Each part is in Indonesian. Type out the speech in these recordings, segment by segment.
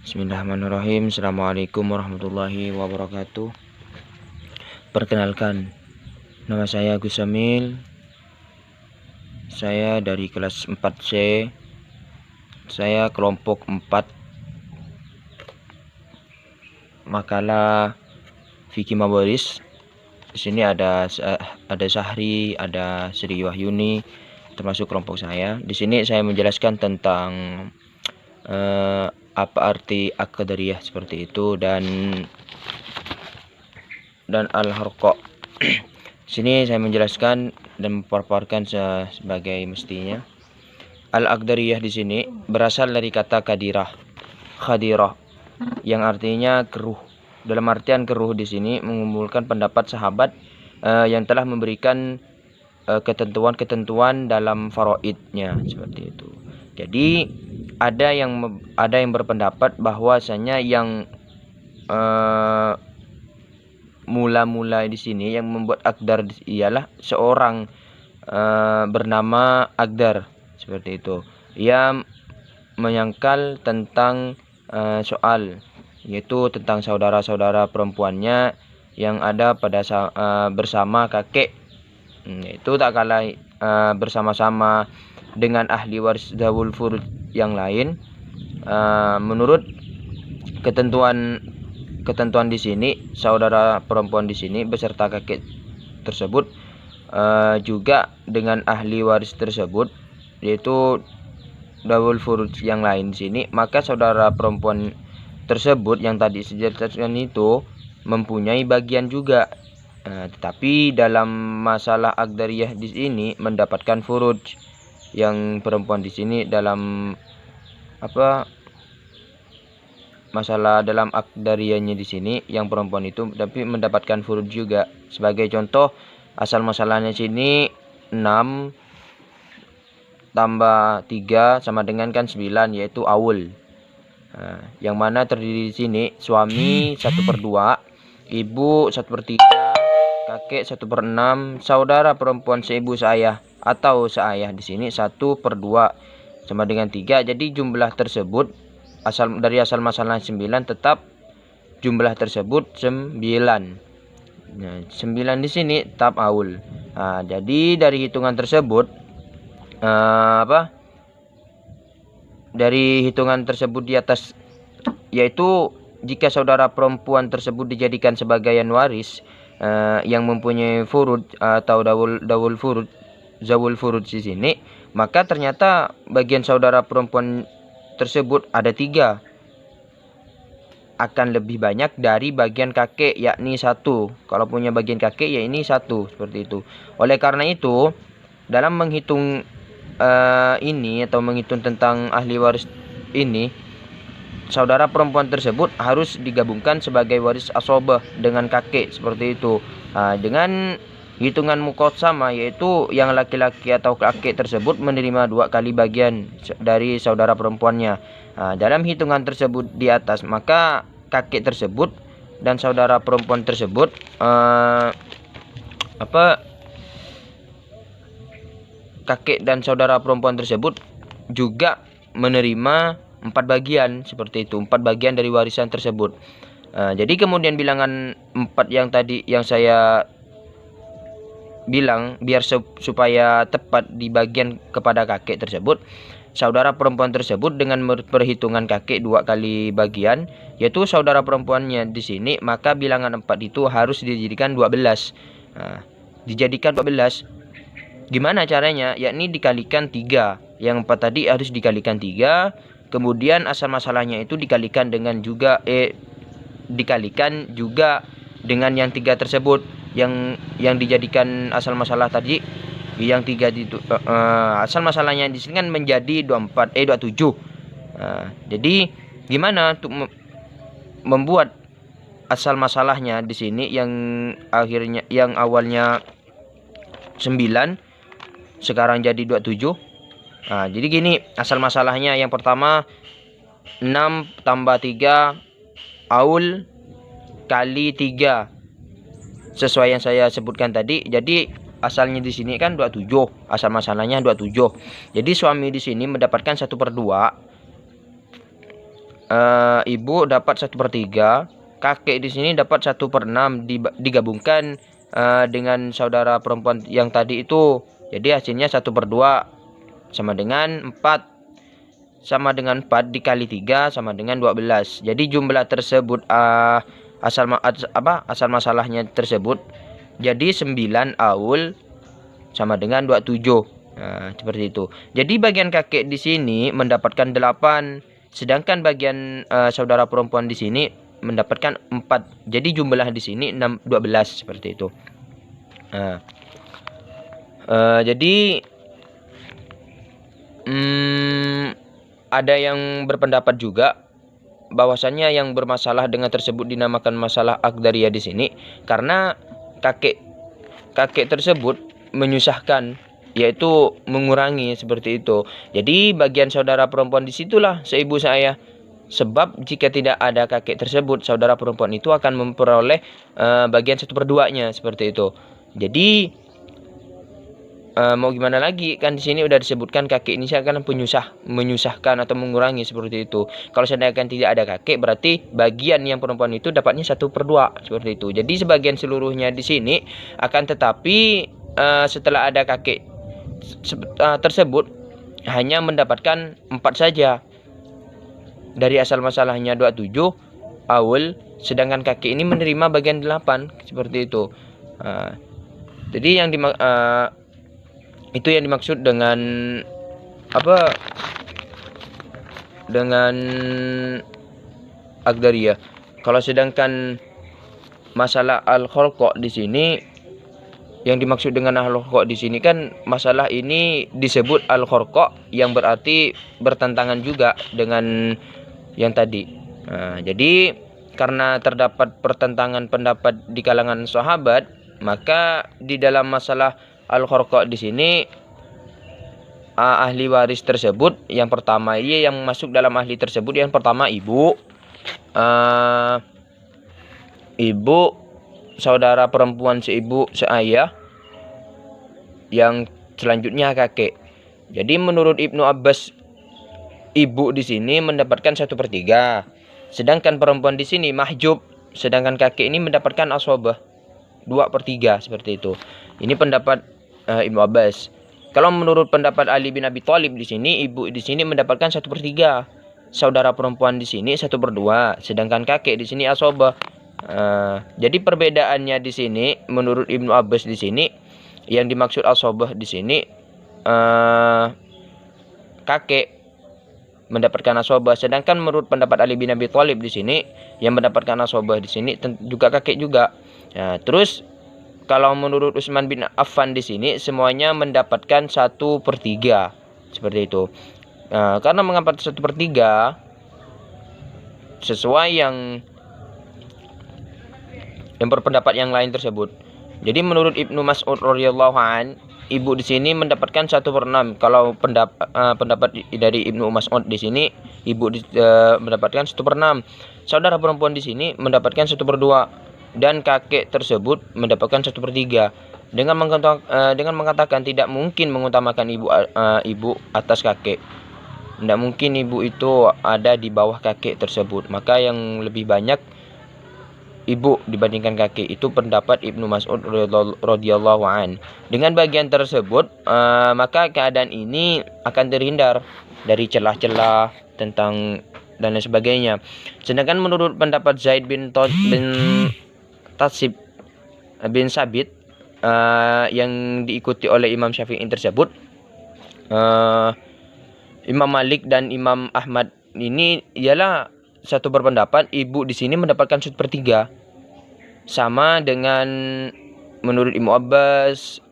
Bismillahirrahmanirrahim. Assalamualaikum warahmatullahi wabarakatuh. Perkenalkan, nama saya Agus Samil. Saya dari kelas 4C. Saya kelompok 4. Makalah Vicky Maboris. Di sini ada Sahri, ada Sri Wahyuni, termasuk kelompok saya. Di sini saya menjelaskan tentang apa arti Aqdariyah seperti itu dan al-Harqa. Sini saya menjelaskan dan memaparkan sebagai mestinya. Al-Aqdariyah di sini berasal dari kata khadirah, yang artinya keruh. Dalam artian keruh di sini mengumpulkan pendapat sahabat yang telah memberikan ketentuan-ketentuan dalam faraidnya seperti itu. Jadi ada yang berpendapat bahwasanya yang mula-mula di sini yang membuat Aqdar ialah seorang bernama Aqdar seperti itu. Ia menyangkal tentang soal, yaitu tentang saudara-saudara perempuannya yang ada pada bersama kakek. Itu tak kalah bersama-sama dengan ahli waris dzawul furud yang lain. Menurut ketentuan di sini, saudara perempuan di sini beserta kakek tersebut juga dengan ahli waris tersebut, yaitu dzawul furud yang lain di sini, maka saudara perempuan tersebut yang tadi dijelaskan itu mempunyai bagian juga. Tetapi dalam masalah Aqdariyah di sini mendapatkan furud, yang perempuan di sini dalam masalah dalam Aqdariyahnya di sini yang perempuan itu tapi mendapatkan furud juga. Sebagai contoh, asal masalahnya sini 6 tambah 3 sama dengan 9, yaitu awul. Yang mana terdiri di sini suami 1/2, ibu 1/3, kakek 1/6, saudara perempuan seibu seayah atau seayah di sini 1/2 sama dengan 3. Jadi jumlah tersebut dari asal masalah 9 tetap jumlah tersebut 9. Nah, 9 di sini tetap aul. Jadi dari hitungan tersebut dari hitungan tersebut di atas, yaitu jika saudara perempuan tersebut dijadikan sebagai waris yang mempunyai furud atau dawul furud, zawul furud di sini, maka ternyata bagian saudara perempuan tersebut ada 3, akan lebih banyak dari bagian kakek, yakni 1. Kalau punya bagian kakek ya ini 1, seperti itu. Oleh karena itu dalam menghitung ini atau menghitung tentang ahli waris ini, saudara perempuan tersebut harus digabungkan sebagai waris asobah dengan kakek seperti itu. Dengan hitungan muqasamah, yaitu yang laki-laki atau kakek tersebut menerima 2 kali bagian dari saudara perempuannya. Dalam hitungan tersebut di atas, maka kakek tersebut dan saudara perempuan tersebut kakek dan saudara perempuan tersebut juga menerima 4 bagian seperti itu, 4 bagian dari warisan tersebut. Jadi kemudian bilangan 4 yang tadi yang saya bilang, biar supaya tepat di bagian kepada kakek tersebut, saudara perempuan tersebut dengan perhitungan kakek 2 kali bagian, yaitu saudara perempuannya di sini, maka bilangan 4 itu harus dijadikan 12. Dijadikan 12. Gimana caranya? Yakni dikalikan 3. Yang 4 tadi harus dikalikan 3. Kemudian asal masalahnya itu dikalikan dengan juga dikalikan juga dengan yang 3 tersebut, yang dijadikan asal masalah tadi. Yang 3 itu asal masalahnya di sini kan menjadi 27. Jadi gimana untuk membuat asal masalahnya di sini yang awalnya 9 sekarang jadi 27. Jadi gini asal masalahnya. Yang pertama 6 tambah 3 aul kali 3, sesuai yang saya sebutkan tadi. Jadi asalnya di sini kan 27, asal masalahnya 27. Jadi suami di sini mendapatkan 1/2 ibu dapat 1/3, kakek di sini dapat 1/6 digabungkan dengan saudara perempuan yang tadi itu. Jadi hasilnya 1/2 sama dengan 4. Sama dengan 4 dikali 3 sama dengan 12. Jadi jumlah tersebut asal masalahnya tersebut jadi 9 aul sama dengan 27. Nah, seperti itu. Jadi bagian kakek di sini mendapatkan 8, sedangkan bagian saudara perempuan di sini mendapatkan 4. Jadi jumlah di sini 12 seperti itu. Nah, jadi ada yang berpendapat juga bahwasannya yang bermasalah dengan tersebut dinamakan masalah Aqdariyah di sini karena kakek tersebut menyusahkan, yaitu mengurangi seperti itu. Jadi bagian saudara perempuan disitulah seibu saya. Sebab jika tidak ada kakek tersebut, saudara perempuan itu akan memperoleh bagian 1/2-nya seperti itu. Jadi mau gimana lagi, kan di sini udah disebutkan kakek ini akan menyusahkan atau mengurangi seperti itu. Kalau sedangkan tidak ada kakek, berarti bagian yang perempuan itu dapatnya 1/2 seperti itu. Jadi sebagian seluruhnya di sini, akan tetapi setelah ada kakek tersebut hanya mendapatkan 4 saja. Dari asal masalahnya 27 aul, sedangkan kakek ini menerima bagian 8 seperti itu. Jadi itu yang dimaksud dengan apa? Dengan Aqdariyah. Kalau sedangkan masalah al-khalqa di sini, yang dimaksud dengan al-khalqa di sini kan masalah ini disebut al-khalqa yang berarti bertentangan juga dengan yang tadi. Jadi karena terdapat pertentangan pendapat di kalangan sahabat, maka di dalam masalah al-khalqa di sini ahli waris tersebut yang pertama, yang masuk dalam ahli tersebut yang pertama ibu, saudara perempuan seibu seayah, yang selanjutnya kakek. Jadi menurut Ibnu Abbas, ibu di sini mendapatkan 1/3, sedangkan perempuan di sini mahjub, sedangkan kakek ini mendapatkan asobah 2/3 seperti itu. Ini pendapat Ibnu Abbas. Kalau menurut pendapat Ali bin Abi Thalib di sini, ibu di sini mendapatkan 1/3, saudara perempuan di sini 1/2, sedangkan kakek di sini asobah. Jadi perbedaannya di sini menurut Ibnu Abbas di sini, yang dimaksud asobah di sini kakek mendapatkan asobah, sedangkan menurut pendapat Ali bin Abi Thalib di sini yang mendapatkan asobah di sini juga kakek juga. Nah, terus kalau menurut Utsman bin Affan di sini semuanya mendapatkan 1/3 seperti itu. Karena mengapa 1/3 sesuai yang berpendapat yang lain tersebut. Jadi menurut Ibnu Mas'ud radhiyallahu an, ibu di sini mendapatkan 1/6. Kalau pendapat dari Ibnu Mas'ud di sini, ibu mendapatkan 1/6. Saudara perempuan di sini mendapatkan 1/2 dan kakek tersebut mendapatkan 1/3. Dengan mengatakan tidak mungkin mengutamakan ibu atas kakek. Tidak mungkin ibu itu ada di bawah kakek tersebut. Maka yang lebih banyak ibu dibandingkan kakek, itu pendapat Ibnu Mas'ud radhiyallahu an. Dengan bagian tersebut, maka keadaan ini akan terhindar dari celah-celah tentang dan lain sebagainya. Sedangkan menurut pendapat Zaid bin Tatsib bin Sabit yang diikuti oleh Imam Syafi'i tersebut, Imam Malik dan Imam Ahmad ini ialah satu berpendapat ibu di sini mendapatkan 1/3, sama dengan menurut Ibnu Abbas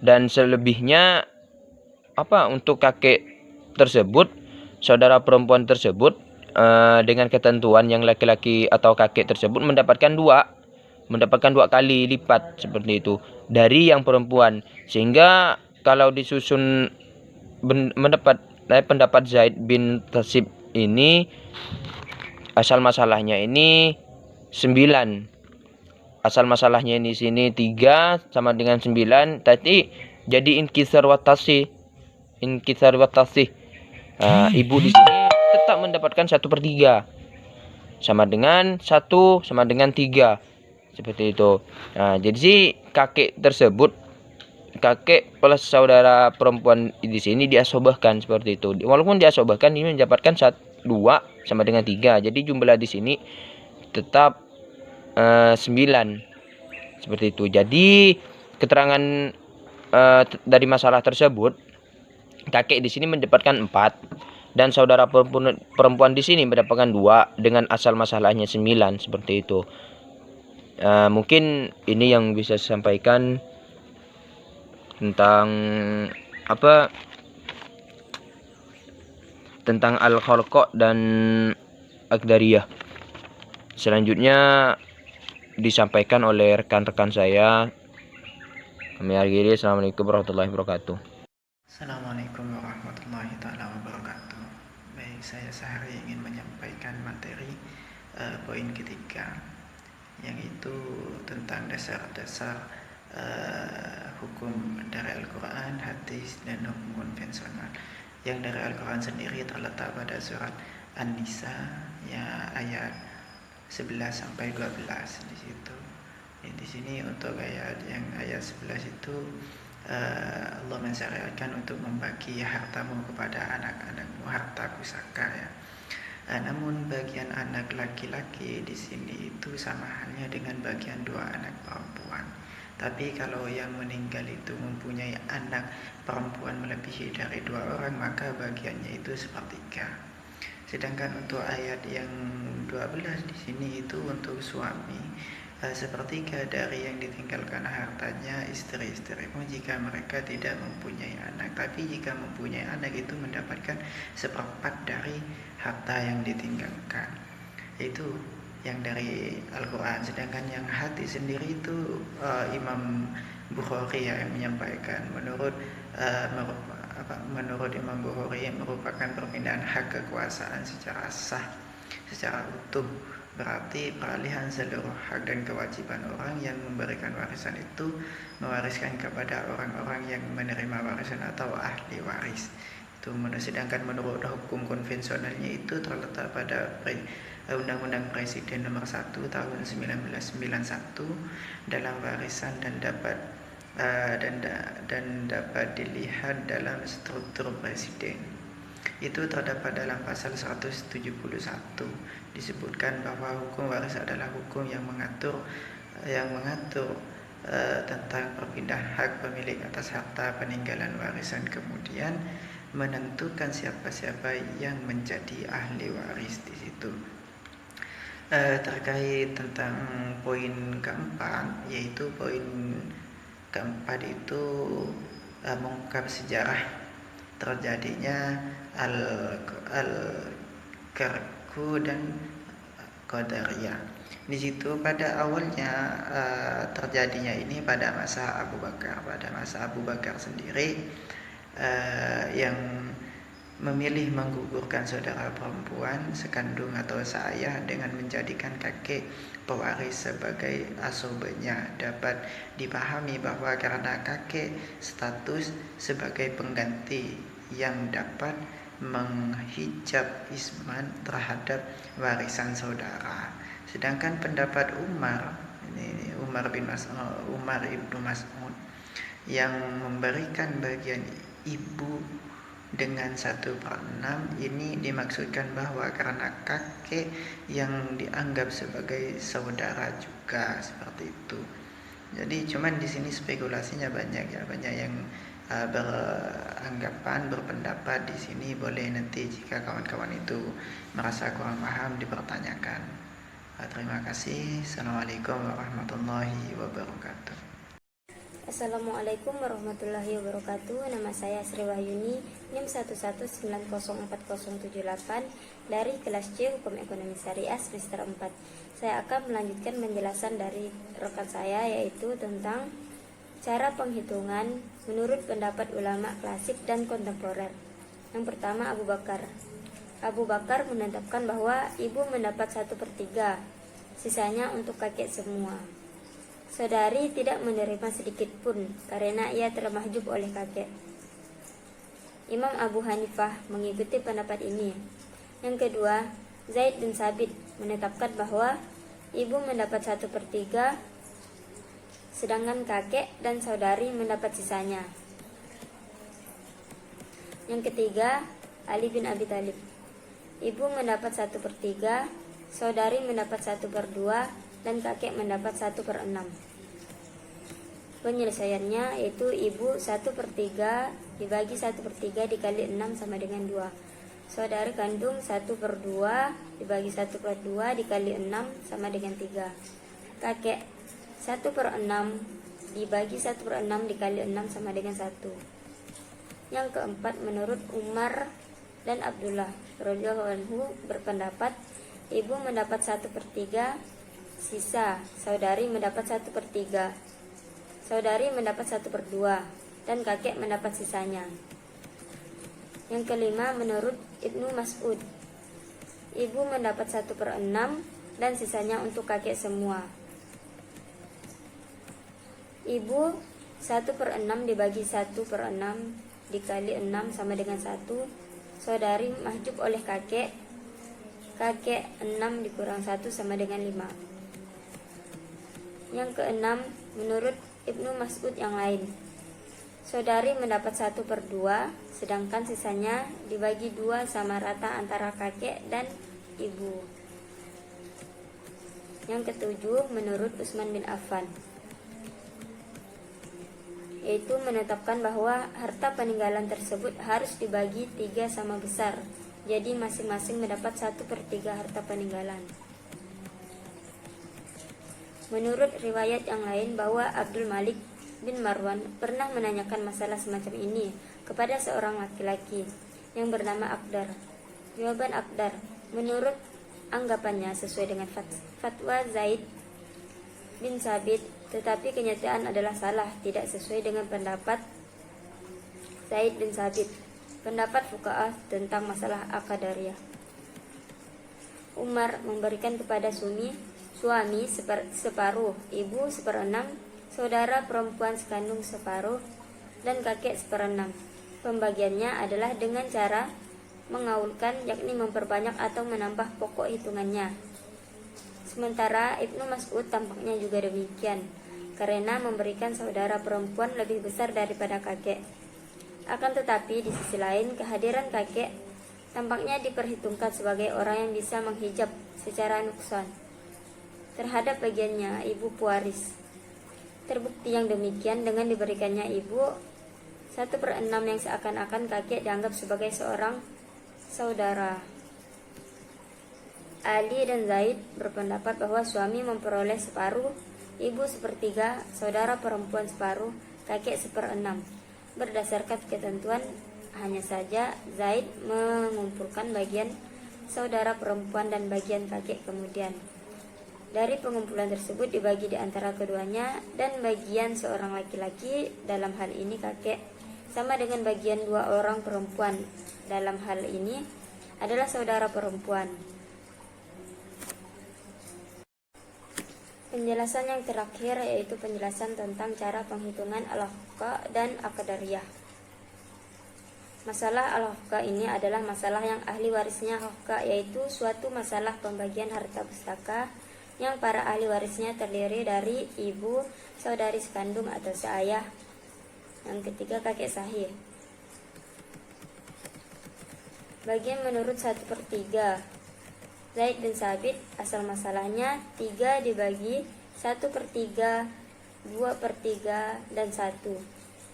dan selebihnya untuk kakek tersebut, saudara perempuan tersebut dengan ketentuan yang laki-laki atau kakek tersebut mendapatkan 2 kali lipat seperti itu dari yang perempuan, sehingga kalau disusun pendapat Zaid bin Tatsib ini, asal masalahnya ini 9, asal masalahnya ini sini 3 sama dengan 9, tadi jadi inkisar watasi. inkisar wa tasih. Ibu di sini tetap mendapatkan 1/3. Sama dengan 1 sama dengan 3. Seperti itu. Jadi sih kakek tersebut, kakek plus saudara perempuan di sini diasobahkan seperti itu. Walaupun diasobahkan ini mendapatkan 2 sama dengan 3. Jadi jumlah di sini tetap 9. Seperti itu. Jadi keterangan dari masalah tersebut, kakek di sini mendapatkan 4 dan saudara perempuan di sini mendapatkan 2 dengan asal masalahnya 9 seperti itu. Mungkin ini yang bisa saya sampaikan tentang tentang Al-Khalqa dan Aqdariyah. Selanjutnya disampaikan oleh rekan-rekan saya. Kami akhiri. Assalamualaikum warahmatullahi wabarakatuh. Assalamualaikum warahmatullahi wabarakatuh. Baik, saya sehari ingin menyampaikan materi poin ketiga, yang itu tentang dasar-dasar hukum dari Al-Quran, hadis, dan hukum konvensional. Yang dari Al-Quran sendiri terletak pada surat An-Nisa ya, ayat 11 sampai 12 di situ. Di sini untuk ayat 11 itu Allah mensyariatkan untuk membagi hartamu kepada anak-anakmu, harta pusaka ya. Namun bagian anak laki-laki di sini itu sama halnya dengan bagian 2 anak perempuan. Tapi kalau yang meninggal itu mempunyai anak perempuan melebihi dari 2 orang, maka bagiannya itu sepertiga. Sedangkan untuk ayat yang 12 di sini itu untuk suami, sepertiga dari yang ditinggalkan hartanya istri-istrimu jika mereka tidak mempunyai anak. Tapi jika mempunyai anak itu mendapatkan 1/4 dari harta yang ditinggalkan. Itu yang dari Al-Quran. Sedangkan yang hati sendiri itu Imam Bukhari yang menyampaikan. Menurut Imam Bukhari merupakan perpindahan hak kekuasaan secara sah, secara utuh. Berarti peralihan seluruh hak dan kewajiban orang yang memberikan warisan itu mewariskan kepada orang-orang yang menerima warisan atau ahli waris. Itu sedangkan menurut hukum konvensionalnya itu terletak pada Undang-Undang Presiden nomor 1 tahun 1991 dalam warisan dan dapat dilihat dalam struktur presiden. Itu terdapat dalam pasal 171, disebutkan bahwa hukum waris adalah hukum yang mengatur tentang perpindahan hak pemilik atas harta peninggalan warisan, kemudian menentukan siapa-siapa yang menjadi ahli waris di situ. Terkait tentang poin keempat, yaitu poin keempat itu mengungkap sejarah terjadinya Al-Karku dan Qadariyah. Di situ pada awalnya terjadinya ini pada masa Abu Bakar. Pada masa Abu Bakar sendiri yang memilih menggugurkan saudara perempuan sekandung atau seayah dengan menjadikan kakek pewaris sebagai asobenya. Dapat dipahami bahwa karena kakek status sebagai pengganti yang dapat menghijab isman terhadap warisan saudara. Sedangkan pendapat Umar ibnu Mas'ud yang memberikan bagian ibu dengan 1/6 ini dimaksudkan bahwa karena kakek yang dianggap sebagai saudara juga, seperti itu. Jadi cuman di sini spekulasinya banyak ya, banyak yang berpendapat di sini. Boleh nanti jika kawan-kawan itu merasa kurang paham dipertanyakan. Terima kasih. Assalamualaikum warahmatullahi wabarakatuh. Assalamualaikum warahmatullahi wabarakatuh. Nama saya Sri Wahyuni, NIM 1194078 dari kelas C Hukum Ekonomi Syariah semester 4. Saya akan melanjutkan penjelasan dari rekan saya, yaitu tentang cara penghitungan menurut pendapat ulama klasik dan kontemporer. Yang pertama, Abu Bakar. Abu Bakar menetapkan bahwa ibu mendapat 1/3, sisanya untuk kakek semua. Saudari tidak menerima sedikit pun karena ia telah mahjub oleh kakek. Imam Abu Hanifah mengikuti pendapat ini. Yang kedua, Zaid bin Sabit menetapkan bahwa ibu mendapat 1/3, sedangkan kakek dan saudari mendapat sisanya. Yang ketiga, Ali bin Abi Thalib. Ibu mendapat 1/3, saudari mendapat 1/2, dan kakek mendapat 1/6. Penyelesaiannya yaitu ibu 1/3 dibagi 1/3 dikali 6 sama dengan 2. Saudari kandung 1/2 dibagi 1/2 dikali 6 sama dengan 3. Kakek 1/6 dibagi 1/6 dikali 6 sama dengan 1. Yang keempat, menurut Umar dan Abdullah radhiyallahu anhu berpendapat ibu mendapat 1/3 sisa, saudari mendapat 1/3, saudari mendapat 1/2, dan kakek mendapat sisanya. Yang kelima, menurut Ibnu Mas'ud, ibu mendapat 1/6 dan sisanya untuk kakek semua. Ibu 1/6 dibagi 1/6 dikali 6 sama dengan 1. Saudari mahjub oleh kakek. Kakek 6 dikurang 1 sama dengan 5. Yang keenam, menurut Ibnu Mas'ud yang lain, saudari mendapat 1/2, sedangkan sisanya dibagi 2 sama rata antara kakek dan ibu. Yang ketujuh, menurut Utsman bin Affan, yaitu menetapkan bahwa harta peninggalan tersebut harus dibagi 3 sama besar, jadi masing-masing mendapat 1/3 harta peninggalan. Menurut riwayat yang lain bahwa Abdul Malik bin Marwan pernah menanyakan masalah semacam ini kepada seorang laki-laki yang bernama Aqdar. Jawaban Aqdar menurut anggapannya sesuai dengan fatwa Zaid bin Sabit, tetapi kenyataan adalah salah, tidak sesuai dengan pendapat Zaid bin Sabit, pendapat fuqaha tentang masalah Aqdariyah. Umar memberikan kepada suami separuh, ibu 1/6, saudara perempuan sekandung separuh, dan kakek 1/6. Pembagiannya adalah dengan cara mengaulkan, yakni memperbanyak atau menambah pokok hitungannya. Sementara Ibnu Mas'ud tampaknya juga demikian, karena memberikan saudara perempuan lebih besar daripada kakek. Akan tetapi di sisi lain, kehadiran kakek tampaknya diperhitungkan sebagai orang yang bisa menghijab secara nuksan terhadap bagiannya ibu pewaris. Terbukti yang demikian dengan diberikannya ibu 1/6 yang seakan-akan kakek dianggap sebagai seorang saudara. Ali dan Zaid berpendapat bahwa suami memperoleh separuh, ibu 1/3, saudara perempuan separuh, kakek 1/6. Berdasarkan ketentuan, hanya saja Zaid mengumpulkan bagian saudara perempuan dan bagian kakek kemudian. Dari pengumpulan tersebut dibagi di antara keduanya, dan bagian seorang laki-laki dalam hal ini kakek sama dengan bagian 2 orang perempuan dalam hal ini adalah saudara perempuan. Penjelasan yang terakhir yaitu penjelasan tentang cara penghitungan al-haqqa dan aqdariyah. Masalah al-haqqa ini adalah masalah yang ahli warisnya haqqa, yaitu suatu masalah pembagian harta pustaka yang para ahli warisnya terdiri dari ibu, saudari sekandung atau seayah. Yang ketiga, kakek sahih. Bagian menurut 1/3. Zaid bin Sabit, asal masalahnya 3 dibagi 1/3, 2/3, dan 1.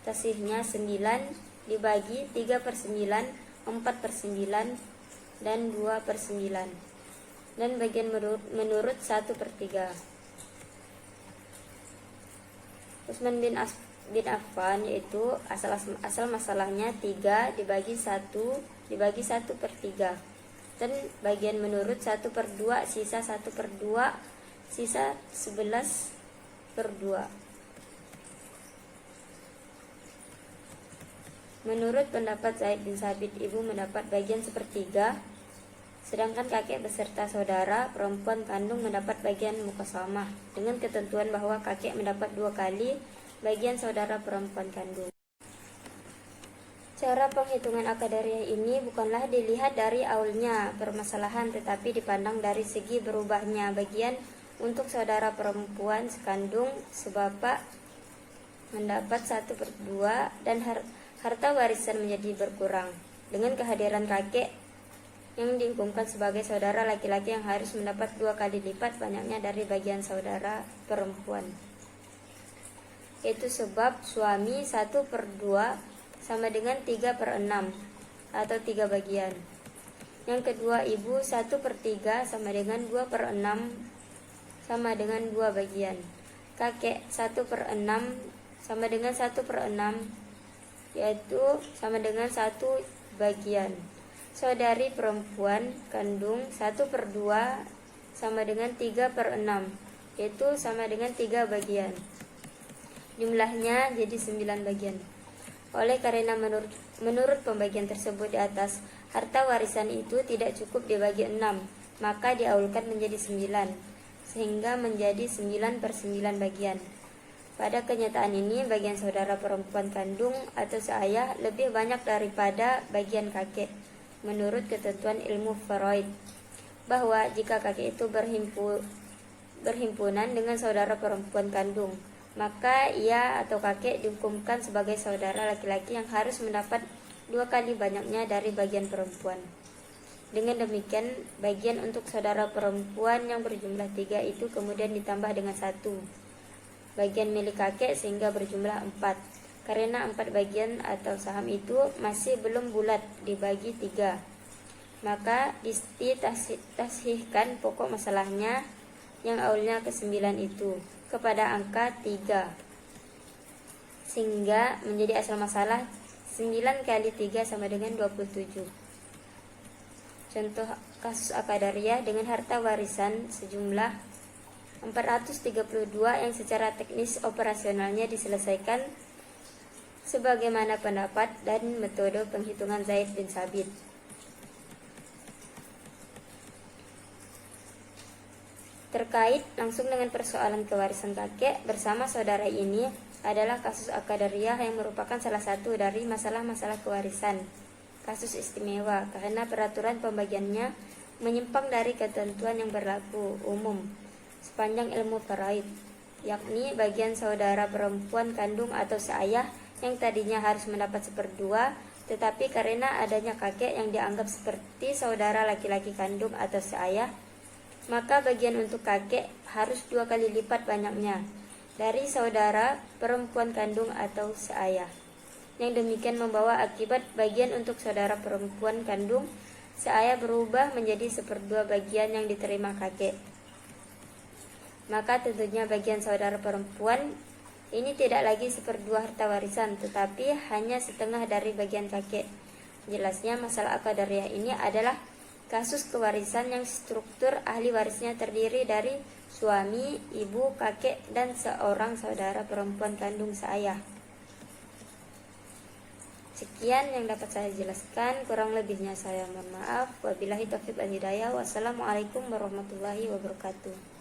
Tasihnya 9 dibagi 3/9, 4/9, dan 2/9. Dan bagian menurut 1/3. Utsman bin Affan, yaitu asal masalahnya 3 dibagi 1 dibagi 1/3, dan bagian menurut 1/2, sisa 1/2, sisa 11/2. Menurut pendapat Zaid bin Sabit, ibu mendapat bagian 1/3, sedangkan kakek beserta saudara perempuan kandung mendapat bagian muqasamah, dengan ketentuan bahwa kakek mendapat 2 kali bagian saudara perempuan kandung. Cara penghitungan akadariah ini bukanlah dilihat dari awalnya permasalahan, tetapi dipandang dari segi berubahnya bagian untuk saudara perempuan sekandung sebapak mendapat 1/2 dan harta warisan menjadi berkurang. Dengan kehadiran kakek yang dihukumkan sebagai saudara laki-laki yang harus mendapat 2 kali lipat banyaknya dari bagian saudara perempuan. Itu sebab suami 1/2 sama dengan 3/6 atau 3 bagian. Yang kedua, ibu 1/3 sama dengan 2/6 sama dengan 2 bagian. Kakek 1/6 sama dengan 1/6 yaitu sama dengan 1 bagian. Saudari perempuan kandung 1/2 sama dengan 3/6 yaitu sama dengan 3 bagian. Jumlahnya jadi 9 bagian. Oleh karena menurut pembagian tersebut di atas, harta warisan itu tidak cukup dibagi 6, maka diaulkan menjadi 9, sehingga menjadi 9/9 bagian. Pada kenyataan ini, bagian saudara perempuan kandung atau seayah lebih banyak daripada bagian kakek, menurut ketentuan ilmu faraid, bahwa jika kakek itu berhimpunan dengan saudara perempuan kandung, maka ia atau kakek dihukumkan sebagai saudara laki-laki yang harus mendapat 2 kali banyaknya dari bagian perempuan. Dengan demikian, bagian untuk saudara perempuan yang berjumlah 3 itu kemudian ditambah dengan 1 bagian milik kakek sehingga berjumlah 4. Karena 4 bagian atau saham itu masih belum bulat dibagi 3, maka ditashihkan pokok masalahnya yang awalnya ke 9 itu kepada angka 3, sehingga menjadi asal masalah 9 kali 3 sama dengan 27. Contoh kasus akadariah dengan harta warisan sejumlah 432 yang secara teknis operasionalnya diselesaikan sebagaimana pendapat dan metode penghitungan Zaid bin Sabit. Terkait langsung dengan persoalan kewarisan kakek bersama saudara ini adalah kasus akadariah yang merupakan salah satu dari masalah-masalah kewarisan. Kasus istimewa karena peraturan pembagiannya menyimpang dari ketentuan yang berlaku umum sepanjang ilmu faraid, yakni bagian saudara perempuan kandung atau seayah yang tadinya harus mendapat 1/2, tetapi karena adanya kakek yang dianggap seperti saudara laki-laki kandung atau seayah, maka bagian untuk kakek harus 2 kali lipat banyaknya dari saudara perempuan kandung atau seayah. Yang demikian membawa akibat bagian untuk saudara perempuan kandung seayah berubah menjadi 1/2 bagian yang diterima kakek. Maka tentunya bagian saudara perempuan ini tidak lagi 1/2 harta warisan, tetapi hanya setengah dari bagian kakek. Jelasnya masalah akadariah ini adalah kasus kewarisan yang struktur ahli warisnya terdiri dari suami, ibu, kakek, dan seorang saudara perempuan kandung seayah. Sekian yang dapat saya jelaskan, kurang lebihnya saya mohon maaf. Wabillahi taufiq wal hidayah. Wassalamualaikum warahmatullahi wabarakatuh.